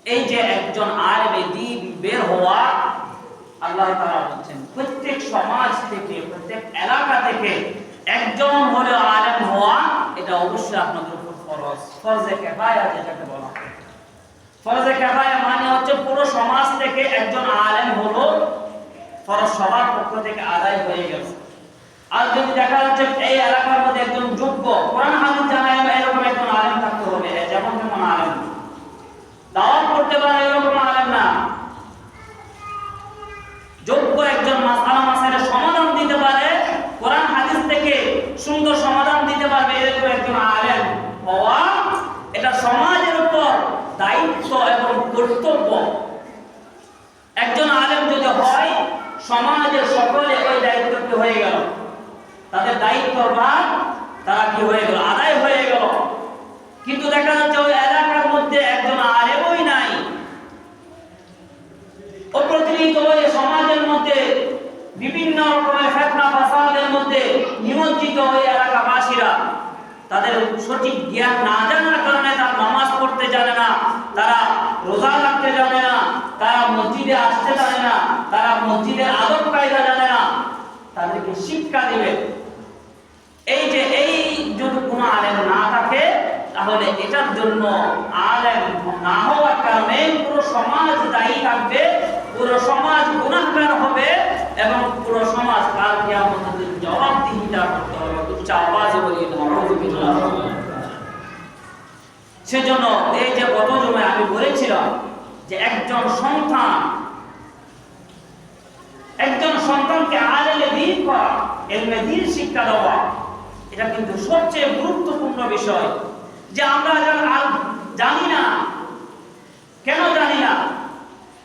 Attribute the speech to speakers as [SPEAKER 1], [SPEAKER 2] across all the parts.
[SPEAKER 1] এই যে একজন আলেমে দ্বীন বের হওয়া, আল্লাহ তাআলা বলেন প্রত্যেক সমাজ থেকে, প্রত্যেক এলাকা থেকে একজন হলেও আলেম হওয়া এটা অবশ্যই আপনাদের উপর ফরজ। ফরজে কিফায়া যেটাকে বলা হয়। ফরজে কিফায়া মানে হচ্ছে পুরো সমাজ থেকে একজন আলেম হলো, ফরজ সবার পক্ষ থেকে আদায় হয়ে গেল। আর যদি দেখা যাচ্ছে এই এলাকার মধ্যে একজন যোগ্য কোরআন হাদিস জানা এরকম একজন আলেম থাকতে হবে, যেমন তেমন আলেম দাওয়াত করতে পারে এরকম আলেম না, যোগ্য একজন মাসাইলের সমাধান দিতে পারে, কোরআন হাদিস থেকে সুন্দর সমাধান দিতে পারবে এরকম একজন আলেম হওয়া এটা সমাজের উপর দায়িত্ব এবং কর্তব্য। একজন আলেম যদি হয় সমাজের সকলে ওই দায়িত্বটি হয়ে গেল, তাদের দায়িত্বভার তারা কি হয়ে গেল, আদায় হয়ে গেল। কিন্তু দেখা যাচ্ছে ওই এলাকার মধ্যে একজন আলেমই নাই, অপ্রতিনিয়ত হয়ে সমাজের মধ্যে বিভিন্ন রকমের ফিতনা ফাসাদের মধ্যে নিমজ্জিত হয়ে এলাকাবাসীরা তাদের সঠিক জ্ঞান না জানার কারণে তারা নামাজ পড়তে জানে না, তারা রোজা রাখতে জানে না, তারা মসজিদে আসতে জানে না, তারা মসজিদের আদব কায়দা জানে না, তাদেরকে শিক্ষা দিবে। এই যে এই যদি কোনো আলেম না থাকে তাহলে এটার জন্য আলেম না হওয়ার কারণে পুরো সমাজ দায়ী থাকবে, পুরো সমাজ গুনাহগার হবে এবং পুরো সমাজ কাল কিয়ামতের দিন জবাবদিহিতা করতে হবে। উচ্চ আওয়াজে বলি নাউযুবিল্লাহ। সেজন্য এই যে গত জুমায় আমি বলেছিলাম যে একজন সন্তানকে আলেমে দ্বীন করা, ইলমে দ্বীন শিক্ষা দেওয়া এটা কিন্তু সবচেয়ে গুরুত্বপূর্ণ বিষয়। যে আমরা জানি না, কেন জানি না,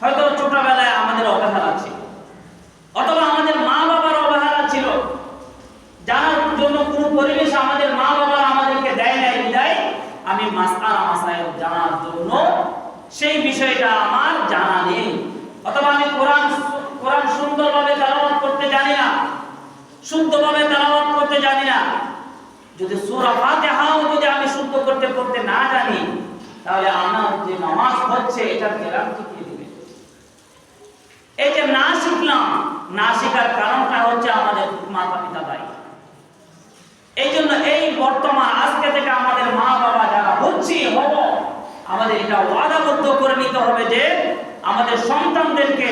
[SPEAKER 1] হয়তো ছোটবেলায় আমাদের অবহেলা ছিল, অথবা আমাদের মা বাবার অবহেলা ছিল, জানার জন্য কোনো পরিবেশ আমাদের মা বাবা আমাদেরকে দেয় নাই বিদায় আমি মাসাইল জানার জন্য সেই বিষয়টা আমার জানা নেই, অথবা আমি কোরআন সুন্দরভাবে তেলাওয়াত করতে জানি না, শুদ্ধভাবে তেলাওয়াত করতে জানি না। যদি সূরা ফাতিহাও যদি আমি শুদ্ধ করতে না জানি তাহলে আমার যে নামাজ হচ্ছে এটা গ্যারান্টি কে দিবে? এই যে না শিখলাম, না শেখার কারণটা হচ্ছে আমাদের মাতা পিতা দায়ী। এই জন্য এই বর্তমান আজকে থেকে আমাদের মা বাবা যারা হচ্ছে হব, আমাদের এটা ওয়াদাবদ্ধ করে নিতে হবে যে আমাদের সন্তানদেরকে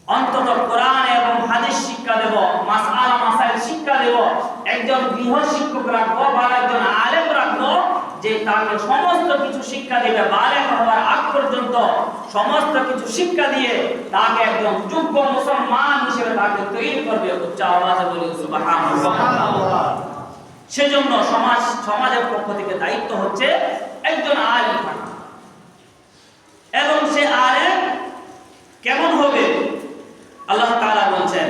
[SPEAKER 1] অন্তত কোরআন এবং হাদিস শিক্ষা দেব, মাসাইল শিক্ষা দেব, একজন গৃহ শিক্ষক রাখবো বা একজন আলেম রাখবো যে তাকে সমস্ত কিছু শিক্ষা দিবে, বালেগ হওয়ার আগ পর্যন্ত সমস্ত কিছু শিক্ষা দিয়ে তাকে একজন যোগ্য মুসলমান হিসেবে তাকে তৈরি করবে। উচ্চ আওয়াজে বলি সুবহানাল্লাহ। সেজন্য সমাজের পক্ষ থেকে দায়িত্ব হচ্ছে একজন আলেম থাকা। এবং সে আলেম কেমন হবে? আল্লাহ তাআলা বলেন,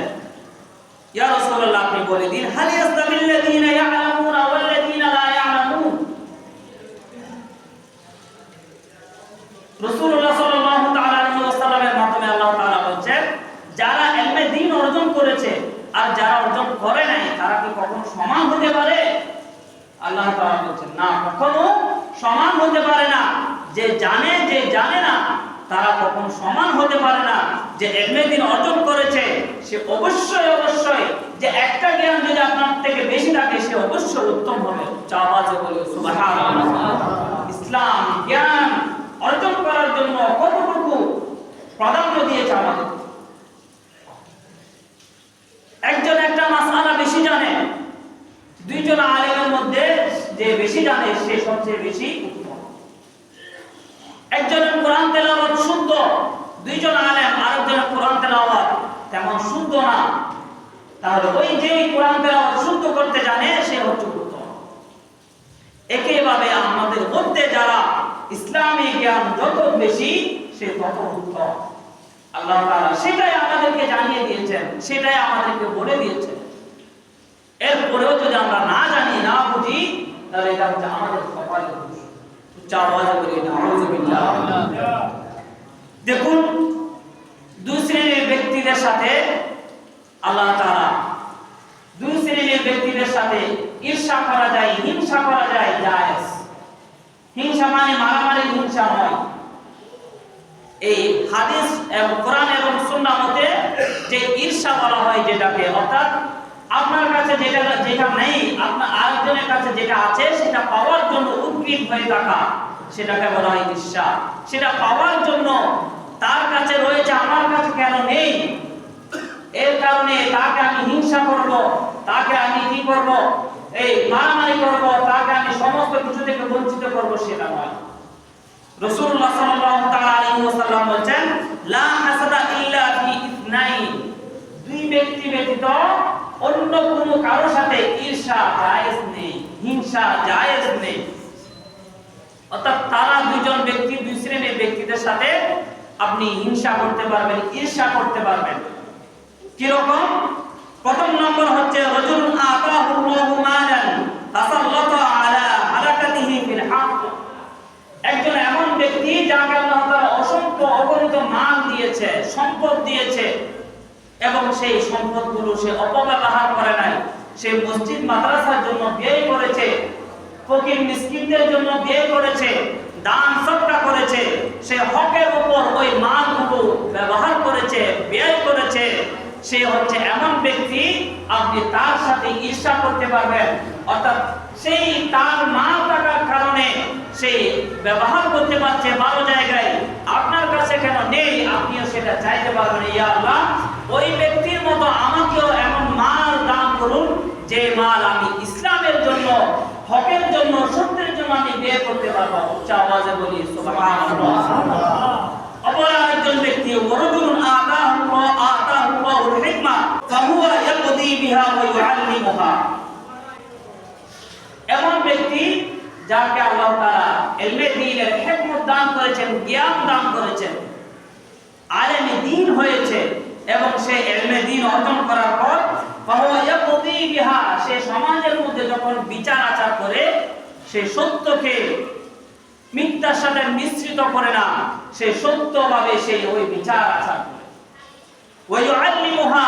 [SPEAKER 1] ইয়া রাসূলুল্লাহ আপনি বলে দিন, হাল ইয়াস্তাবিল্লাযীনা ইয়া'লামুনা ওয়াল্লাযীনা লা ইয়া'লামুন। রাসূলুল্লাহ সাল্লাল্লাহু তাআলা আলাইহি ওয়াসাল্লামের মাধ্যমে আল্লাহ তাআলা বলেন, যারা ইলমে দ্বীন অর্জন করেছে আর যারা অর্জন করে নাই তারা কি কখনো সমান হতে পারে? আল্লাহ তাআলা বলেন, না, কখনো সমান হতে পারে না। যে জানে না তারা কখনো সমান হতে পারে না। যে ইলমে দ্বীন অর্জন করেছে সে অবশ্যই যে একটা জ্ঞান যদি আপনার থেকে বেশি থাকে সে অবশ্যই উত্তম হবে। আওয়াজে বলি সুবহানাল্লাহ। ইসলাম জ্ঞান অর্জন করার জন্য কতটুকু প্রাধান্য দিয়েছে আমাদের। একজন একটা মাসআলা বেশি জানে, দুইজন আলেমের মধ্যে যে বেশি জানে সে সবচেয়ে বেশি উত্তম। একজনের কোরআন তেলাওয়াত শুদ্ধ, দুইজন আলেম আরেকজনের কোরআন তেলাওয়াত তেমন শুদ্ধ না, তাহলে ওই যে কোরআন তেলাওয়াত শুদ্ধ করতে জানে সে হচ্ছে উত্তম। একইভাবে আমাদের মধ্যে যারা ইসলামী জ্ঞান যত বেশি সে তত উত্তম। আল্লাহ তাআলা সেটাই আমাদেরকে জানিয়ে দিয়েছেন, সেটাই আমাদেরকে বলে দিয়েছেন। এরপরেও যদি আমরা না জানি, না বুঝি, তাহলে এটা হচ্ছে আমাদের কপালের দোষ। আওয়াজে বলি নাউযুবিল্লাহ। দেখুন, দুই শ্রেণীর ব্যক্তিদের সাথে আল্লাহ তাআলা দুই শ্রেণীর ব্যক্তিদের সাথে ঈর্ষা করা যায়, হিংসা করা যায়, জায়েজ। হিংসা মানে মারামারি হিংসা নয়, এই হাদিস এবং কোরআন এবং সুন্নাহ মতে যে ঈর্ষা বলা হয় যেটাকে, অর্থাৎ আপনার কাছে যেটা নেই, আপনার আরেকজনের কাছে যেটা আছে সেটা পাওয়ার জন্য উদ্গ্রীব হয়ে থাকা, সেটাকে বলা হয় ঈর্ষা। সেটা পাওয়ার জন্য তার কাছে রয়েছে, আমার কাছে কেন নেই, এর কারণে তাকে আমি হিংসা করব, তাকে আমি কি করব, এই মারামারি করব, তাকে আমি সমস্ত কিছু থেকে বঞ্চিত করব, সেটা নয়। রাসূলুল্লাহ সাল্লাল্লাহু তাআলা আলাইহি ওয়াসাল্লাম বলেন, লা হাসাদা ইল্লা ফি ইথনাইন, দুই ব্যক্তি ব্যতীত অন্য কোনো কারো সাথে ঈর্ষা জায়েজ নেই, হিংসা জায়েজ নেই। অর্থাৎ তারা দুইজন ব্যক্তি, দুই শ্রেণীর ব্যক্তিদের সাথে আপনি হিংসা করতে পারবেন, ঈর্ষা করতে পারবেন। কি রকম? প্রথম নম্বর হচ্ছে রাজুলুন আতাহুল্লাহু মালান ফাসাল্লাতা আলা হারাকাতিহি ফিল হক, একজন এমন ব্যক্তি যাকে আল্লাহ তাআলা অসংখ্য অগণিত মাল দিয়েছে, সম্পদ দিয়েছে, এবং সেই সম্পদগুলো সে অপব্যবহার করে নাই, সে মসজিদ মাদ্রাসার জন্য ব্যয় করেছে, ফকির মিসকিনদের জন্য ব্যয় করেছে, দান সদকা করেছে, সে হকের উপর ওই মালগুলো ব্যবহার করেছে, ব্যয় করেছে, সে হচ্ছে এমন ব্যক্তি, আপনি তার সাথে ঈর্ষা করতে পারবেন। অর্থাৎ সেই তার মাল টাকার কারণে সে ব্যবহার করতে পারছে ভালো জায়গায়, আপনার কাছে কেন নেই, আপনিও সেটা চাইতে পারবেন, ইয়া আল্লাহ ওই ব্যক্তির মতো আমাকেও এমন মাল দান করুন যে মাল আমি ইসলামের জন্য, হকের জন্য, সত্যের জন্য আমি ব্যয় করতে পারবো। উচ্চ আওয়াজে বলি সুবহানাল্লাহ। অপর আরেকজন ব্যক্তি ওয়ারাজুলুন আতাহুল্লাহুল হিকমা ফাহুয়া ইয়াকদি বিহা ওয়া ইউআল্লিমুহা, এমন ব্যক্তি যাকে আল্লাহ তাআলা ইলমে দ্বীনের হিকমত দান করেছেন, জ্ঞান দান করেছেন, আলেমে দ্বীন হয়েছে, এবং সে ইলমে দ্বীন অর্জন করার পর ফাহুয়া ইয়াকদি বিহা, সে সমাজের মধ্যে যখন বিচার আচার করে, সে সত্যকে মিথ্যার সাথে মিশ্রিত করে না, সে সত্যভাবে সেই ওই বিচার আচার করে। ওয়া ইউআল্লিমুহা,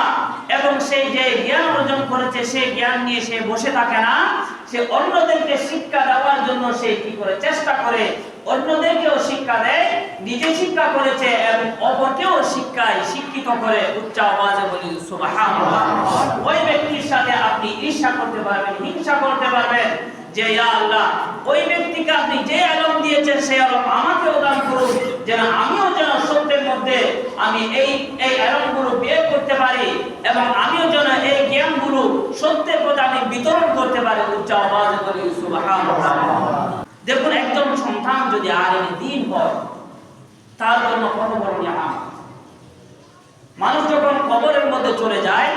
[SPEAKER 1] এবং সে যে জ্ঞান অর্জন করেছে সেই জ্ঞান নিয়ে সে বসে থাকে না, সে অন্যদেরকে শিক্ষা দেওয়ার জন্য সে কি করে, চেষ্টা করে, অন্যদেরকেও শিক্ষা দেয়, নিজে শিক্ষা করেছে এবং অপরকেও শিক্ষিত করে। উচ্চ আওয়াজে বলি সুবহানাল্লাহ। ওই ব্যক্তির সাথে আপনি ঈর্ষা করতে পারবেন, হিংসা করতে পারবেন যে ইয়া আল্লাহ ওই ব্যক্তিকে আপনি যে ইলম দিয়েছেন সেই ইলম আমাকেও দান করুন, যেন আমিও যেন সত্যের মধ্যে আমি এই ইলমগুলো ব্যয় করতে পারি, এবং আমিও যেন এই জ্ঞানগুলো সত্যের প্রতি আমি বিতরণ করতে পারি। উচ্চ আওয়াজে বলি সুবহানাল্লাহ। দেখুন, একজন সন্তান যদি আলেমে দ্বীন হয়, তার জন্য কত বড় নিয়ামত। মানুষ যখন কবরের মধ্যে চলে যায়,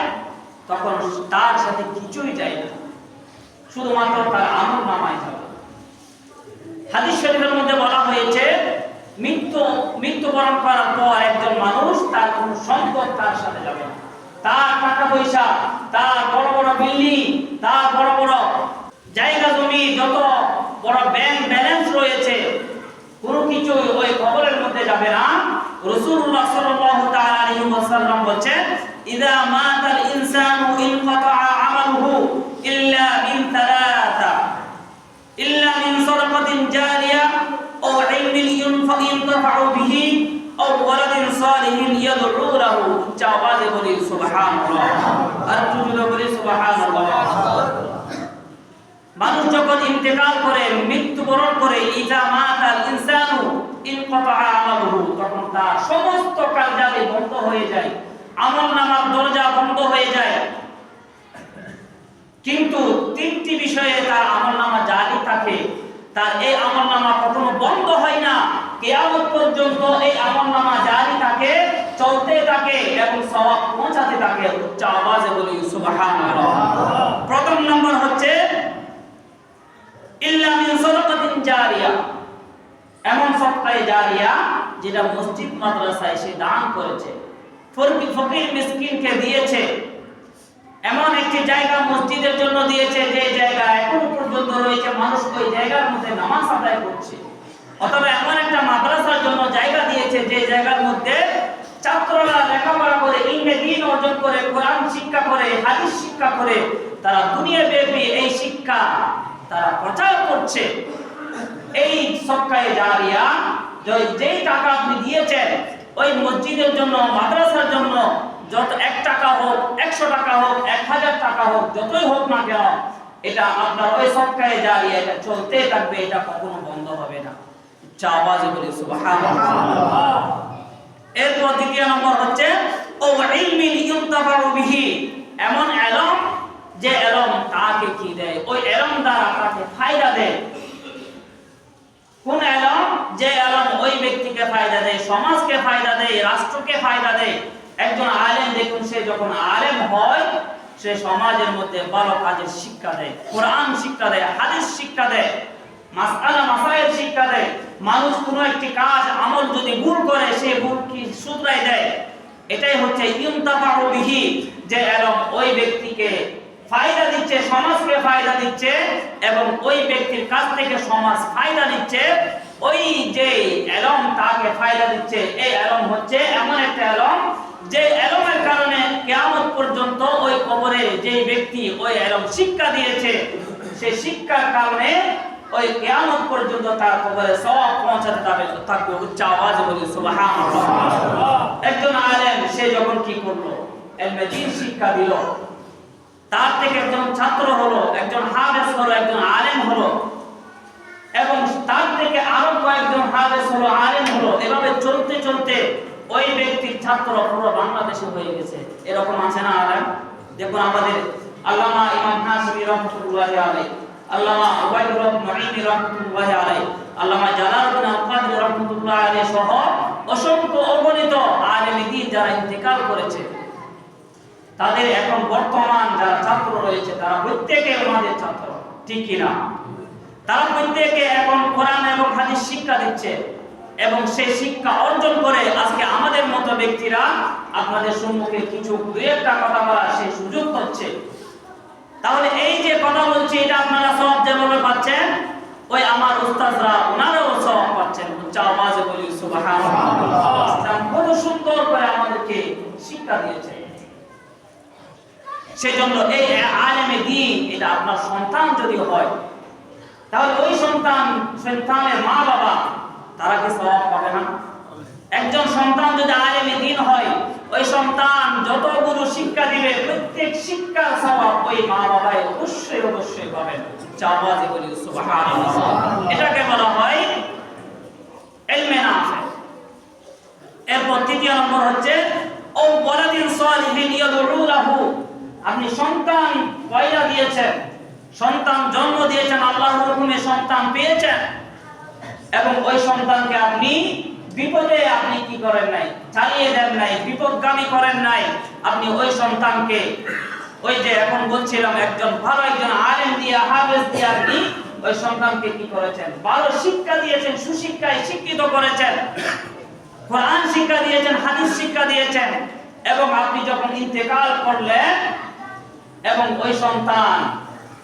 [SPEAKER 1] তখন তার সাথে কিছুই যায় না, শুধুমাত্র তার আমলনামায় যাবে। হাদিস শরীফের মধ্যে বলা হয়েছে, মৃত্যুবরণ করার পর একজন মানুষ, তার কোন সম্পদ তার সাথে যাবে না, তার টাকা পয়সা, তার বড় বড় বিল্ডিং, তার বড় বড় জায়গা জমি, যত বড় ব্যাংক ব্যালেন্স রয়েছে, কোনো কিছু ওই কবরের মধ্যে যাবে না। রাসূলুল্লাহ সাল্লাল্লাহু তাআলা আলাইহি ওয়াসাল্লাম বলেন, ইযা মাতাল ইনসানু ইনকাতা আমালুহু ইল্লা মিন থালাথা, ইল্লা মিন সাদাকাতিন জারিয়া আও ইলমিন ইনতাফাউ বিহি আও ওয়ালাদিন সালিহিন ইয়াদউ লাহু। আওয়াজে বলি সুবহানাল্লাহ, আর জোরে বলি সুবহানাল্লাহ। মানুষ যখন ইন্তেকাল করে, মৃত্যুবরণ করে, ইযা মাতাল ইনসানু ইনকাতা আমালুহু, তখন তার সমস্ত কার্যাবলী বন্ধ হয়ে যায়, আমলনামার দরজা বন্ধ হয়ে যায়। কিন্তু তিনটি বিষয়ে তার আমলনামা জারি থাকে, তার এই আমলনামা কখনো বন্ধ হয় না, কিয়ামত পর্যন্ত এই আমলনামা জারি থাকে, চলতে থাকে এবং সওয়াব পৌঁছাতে থাকে। উচ্চ আওয়াজে বলি সুবহানাল্লাহ। প্রথম নম্বর হচ্ছে ইল্লা মিন সাদাকাতিন জারিয়া, এমন সদকায়ে জারিয়া যেটা মসজিদ মাদ্রাসায় সে দান করেছে, ফকির মিসকিনকে দিয়েছে, এমন একটি জায়গা মসজিদের জন্য দিয়েছে যে জায়গা এখন পর্যন্ত রয়েছে, মানুষ ওই জায়গার মধ্যে নামাজ আদায় করছে, অথবা এমন একটা মাদ্রাসার জন্য জায়গা দিয়েছে যে জায়গার মধ্যে ছাত্ররা লেখাপড়া করে, ইলমে দ্বীন অর্জন করে, কোরআন শিক্ষা করে, হাদিস শিক্ষা করে, তারা দুনিয়াব্যাপী এই শিক্ষা তারা প্রচার করছে। এই সদকায়ে জারিয়া যেই টাকা আপনি দিয়েছেন ওই মসজিদের জন্য, মাদ্রাসার জন্য, যত 1 টাকা হোক, 100 টাকা হোক, 1000 টাকা হোক, যতই হোক না কেন, এটা আপনার ওই সদকায়ে জারিয়া, এটা চলতেই থাকবে, এটা কখনো বন্ধ হবে না। আওয়াজে বলি সুবহানাল্লাহ। এরপর দ্বিতীয় নম্বর হচ্ছে ও ইলমিন ইউনতাফাউ বিহি, এমন ইলম যে ইলম তাকে কি দেয়, ওই ইলম দ্বারা তাকে ফায়দা দেয়। কোন ইলম? যে ইলম ওই ব্যক্তিকে ফায়দা দেয়, সমাজকে ফায়দা দেয়, রাষ্ট্রকে ফায়দা দেয়। একজন আলেম দেখুন, সে যখন আলেম হয় সে সমাজের মধ্যে ভালো কাজের শিক্ষা দেয়, কোরআন শিক্ষা দেয়, হাদিস শিক্ষা দেয়, মাসআলা মাসাইল শিক্ষা দেয়। মানুষ কোনো একটি কাজ আমল যদি ভুল করে সে ভুল কি শুধরাই দেয়। এটাই হচ্ছে ইউনতাফাউ বিহি, যে ইলম ওই ব্যক্তিকে ফায়দা দিচ্ছে, সমাজকে ফায়দা দিচ্ছে এবং ওই ব্যক্তির কাছ থেকে সমাজ ফায়দা নিচ্ছে। ওই যে ইলম তাকে ফায়দা দিচ্ছে, এই ইলম হচ্ছে এমন একটা ইলম যে ইলমের কারণে কিয়ামত পর্যন্ত ওই কবরে যে ব্যক্তি ওই ইলম শিক্ষা দিয়েছে, সেই শিক্ষার কারণে ওই কিয়ামত পর্যন্ত তার কবরে সওয়াব পৌঁছাতে থাকবে। উচ্চ আওয়াজে বলি সুবহানাল্লাহ। একজন আলেম সে যখন কি করলো, ইলমে দ্বীন শিক্ষা দিল, তার থেকে একজন ছাত্র হলো, একজন হাফেজ হলো, একজন আলেম হলো, এবং তার থেকে আরো কয়েকজন হাফেজ হলো, আলেম হলো। এভাবে চলতে চলতে ওই ব্যক্তির ছাত্র পুরো বাংলাদেশে হয়ে গেছে। এরকম আছে না আলেম? দেখুন আমাদের আল্লামা ইমাম হাশিমি রাহমাতুল্লাহি আলাইহি, আল্লামা উবাইদুর রহমান মুঈনি রাহমাতুল্লাহি আলাইহি, আল্লামা জালালউদ্দিন আল-কাদরি রাহমাতুল্লাহি আলাইহি সহ অসংখ্য অগণিত আলেমে দ্বীন যারা ইন্তেকাল করেছে, তাদের এখন বর্তমান যারা ছাত্র রয়েছে তারা প্রত্যেকে আমাদের ছাত্র, ঠিক কি না? তারা প্রত্যেকে এখন কোরআন এবং হাদিস শিক্ষা দিচ্ছে এবং সেই শিক্ষা অর্জন করে আজকে আমাদের মতো ব্যক্তিরা আপনাদের সম্মুখে কিছু দুই একটা কথা বলার সেই সুযোগ হচ্ছে। তাহলে এই যে কথা বলছি, এটা আপনারা সওয়াব যেভাবে পাচ্ছেন, ওই আমার উস্তাদরা ওনারাও সওয়াব পাচ্ছেন। উচ্চ আওয়াজে বলি সুবহানাল্লাহ। কত সুন্দর করে আমাদেরকে শিক্ষা দিয়েছে। সেজন্য এই আলেমে দ্বীন এটা আপনার সন্তান যদি হয়, তাহলে ওই সন্তানের মা বাবা তারা কি সওয়াব পাবে না? একজন সন্তান যদি আলেমে দ্বীন হয়, ওই সন্তান যতগুলো শিক্ষা দিবে প্রত্যেক শিক্ষার সওয়াব ওই মা বাবাই অবশ্যই অবশ্যই পাবেন। আওয়াজে বলি সুবহানাল্লাহ। এটাকে বলা হয় ইলমে নাফি। এরপর তৃতীয় নম্বর হচ্ছে ও ওয়ালাদিন সালিহিন ইয়াদউ লাহু, আপনি সন্তান পয়দা দিয়েছেন, সন্তান জন্ম দিয়েছেন, আল্লাহর হুকুমে সন্তান পেয়েছেন এবং ওই সন্তানকে আপনি বিপদে আপনি কি করেন নাই, চালিয়ে দেন নাই, বিপদগামী করেন নাই। আপনি ওই সন্তানকে ওই যে এখন বলছিলাম একজন ভালো একজন আলেম দিয়ে, হাফেজ দিয়ে আপনি ওই সন্তানকে কি করেছেন, ভালো শিক্ষা দিয়েছেন, সুশিক্ষায় শিক্ষিত করেছেন, কোরআন শিক্ষা দিয়েছেন, হাদিস শিক্ষা দিয়েছেন এবং আপনি যখন ইন্তেকাল করলেন এবং ওই সন্তান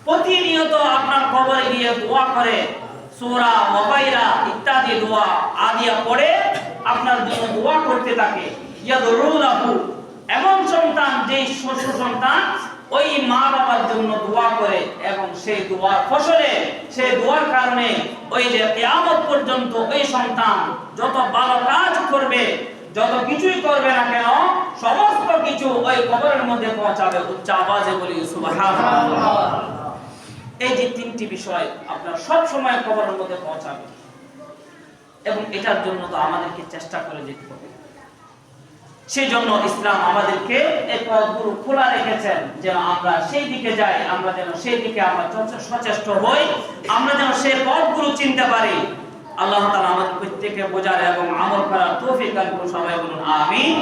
[SPEAKER 1] প্রতিনিয়ত আপনার কবরে গিয়ে দোয়া করে, সূরা ওয়াবাইরা ইত্যাদি দোয়া আদিয়া পড়ে আপনার জন্য দোয়া করতে থাকে, ইয়াদউ লাহু, এমন সন্তান যেই শ্বশুর সন্তান ওই মা বাবার জন্য দোয়া করে এবং সেই দোয়ার ফসলে, সেই দোয়ার কারণে ওই যে কিয়ামত পর্যন্ত ওই সন্তান যত ভালো কাজ করবে, যত কিছুই করবে না কেন, সমস্ত কিছু ওই কবরের মধ্যে পৌঁছাবে। উচ্চ আওয়াজে বলি সুবহানাল্লাহ। এই যে তিনটি বিষয় আপনার সব সময় কবরের মধ্যে পৌঁছাবে এবং এটার জন্য তো আমাদেরকে চেষ্টা করে যেতে হবে। সেই জন্য ইসলাম আমাদেরকে এই পথগুলো খোলা রেখেছেন যেন আমরা সেই দিকে যাই, আমরা যেন সেই দিকে আমরা সচেষ্ট হই, আমরা যেন সেই পথগুলো চিনতে পারি। আল্লাহ তাআলা আমাদের প্রত্যেককে বোঝার এবং আমল করার তৌফিক দান করুন। সবাই বলুন আমিন।